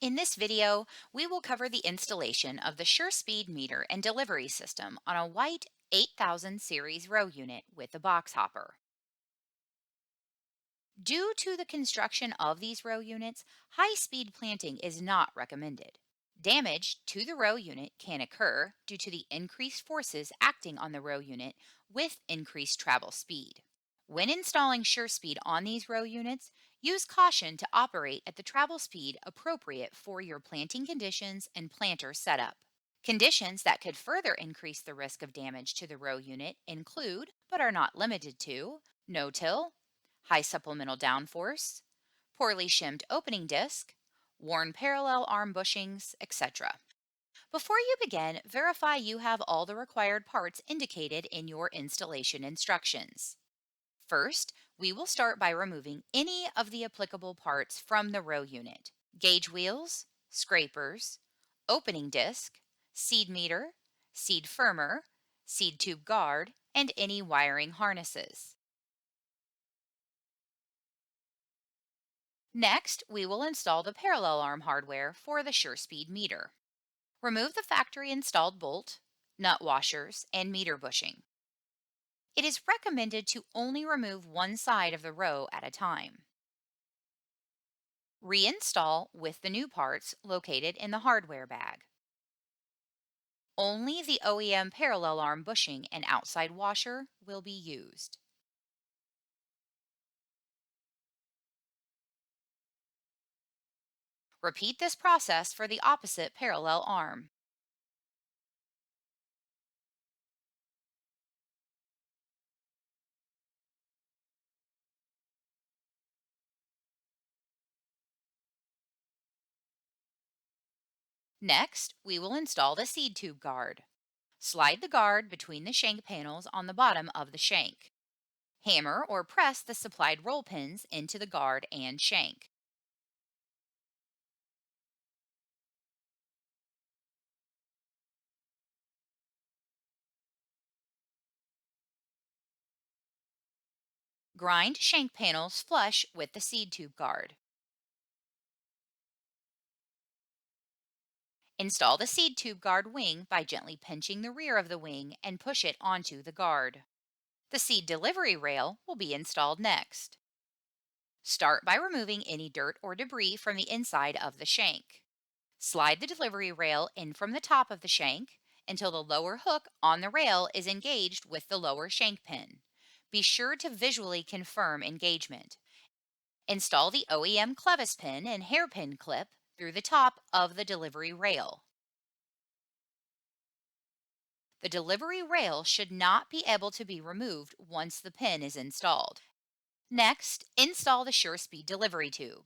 In this video, we will cover the installation of the SureSpeed meter and delivery system on a white 8000 series row unit with a box hopper. Due to the construction of these row units, high-speed planting is not recommended. Damage to the row unit can occur due to the increased forces acting on the row unit with increased travel speed. When installing SureSpeed on these row units, use caution to operate at the travel speed appropriate for your planting conditions and planter setup. Conditions that could further increase the risk of damage to the row unit include, but are not limited to, no-till, high supplemental downforce, poorly shimmed opening disc, worn parallel arm bushings, etc. Before you begin, verify you have all the required parts indicated in your installation instructions. First, we will start by removing any of the applicable parts from the row unit: gauge wheels, scrapers, opening disc, seed meter, seed firmer, seed tube guard, and any wiring harnesses. Next, we will install the parallel arm hardware for the SureSpeed meter. Remove the factory installed bolt, nut washers, and meter bushing. It is recommended to only remove one side of the row at a time. Reinstall with the new parts located in the hardware bag. Only the OEM parallel arm bushing and outside washer will be used. Repeat this process for the opposite parallel arm. Next, we will install the seed tube guard. Slide the guard between the shank panels on the bottom of the shank. Hammer or press the supplied roll pins into the guard and shank. Grind shank panels flush with the seed tube guard. Install the seed tube guard wing by gently pinching the rear of the wing and push it onto the guard. The seed delivery rail will be installed next. Start by removing any dirt or debris from the inside of the shank. Slide the delivery rail in from the top of the shank until the lower hook on the rail is engaged with the lower shank pin. Be sure to visually confirm engagement. Install the OEM clevis pin and hairpin clip through the top of the delivery rail. The delivery rail should not be able to be removed once the pin is installed. Next, install the SureSpeed delivery tube.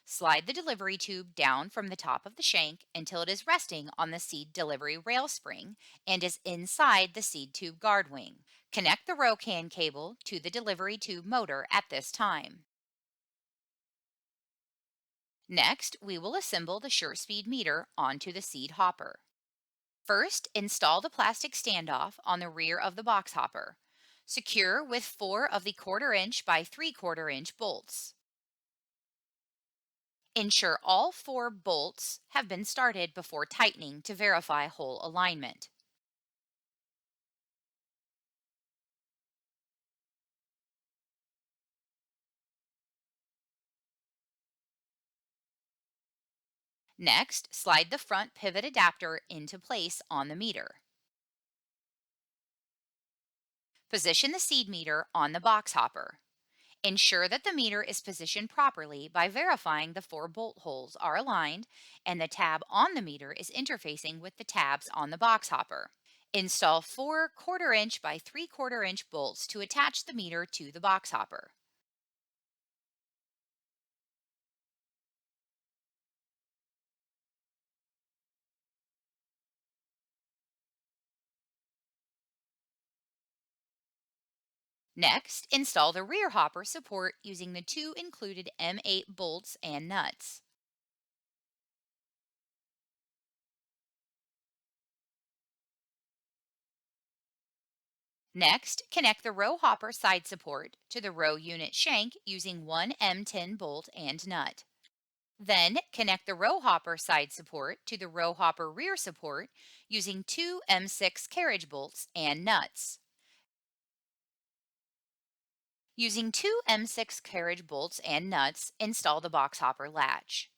Slide the delivery tube down from the top of the shank until it is resting on the seed delivery rail spring and is inside the seed tube guard wing. Connect the row can cable to the delivery tube motor at this time. Next, we will assemble the SureSpeed meter onto the seed hopper. First, install the plastic standoff on the rear of the box hopper. Secure with 4 of the 1/4 inch by 3/4 inch bolts. Ensure all 4 bolts have been started before tightening to verify hole alignment. Next, slide the front pivot adapter into place on the meter. Position the seed meter on the box hopper. Ensure that the meter is positioned properly by verifying the 4 bolt holes are aligned and the tab on the meter is interfacing with the tabs on the box hopper. Install 4 1/4 inch by 3/4 inch bolts to attach the meter to the box hopper. Next, install the rear hopper support using the 2 included M8 bolts and nuts. Next, connect the row hopper side support to the row unit shank using one M10 bolt and nut. Then connect the row hopper side support to the row hopper rear support using two M6 carriage bolts and nuts. Using two M6 carriage bolts and nuts, install the box hopper latch.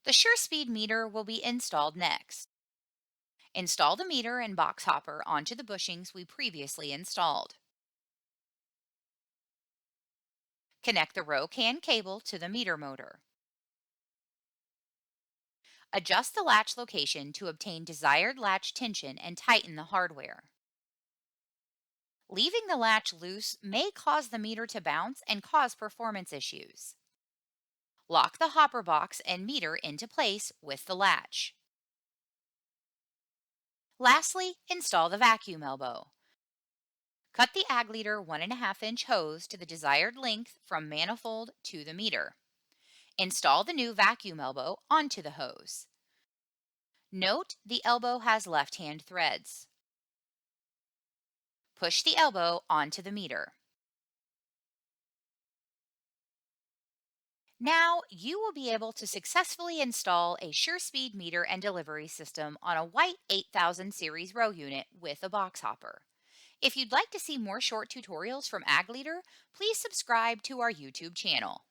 The SureSpeed meter will be installed next. Install the meter and box hopper onto the bushings we previously installed. Connect the row can cable to the meter motor. Adjust the latch location to obtain desired latch tension and tighten the hardware. Leaving the latch loose may cause the meter to bounce and cause performance issues. Lock the hopper box and meter into place with the latch. Lastly, install the vacuum elbow. Cut the Ag Leader 1.5-inch hose to the desired length from manifold to the meter. Install the new vacuum elbow onto the hose. Note the elbow has left-hand threads. Push the elbow onto the meter. Now you will be able to successfully install a SureSpeed meter and delivery system on a white 8000 series row unit with a box hopper. If you'd like to see more short tutorials from Ag Leader, please subscribe to our YouTube channel.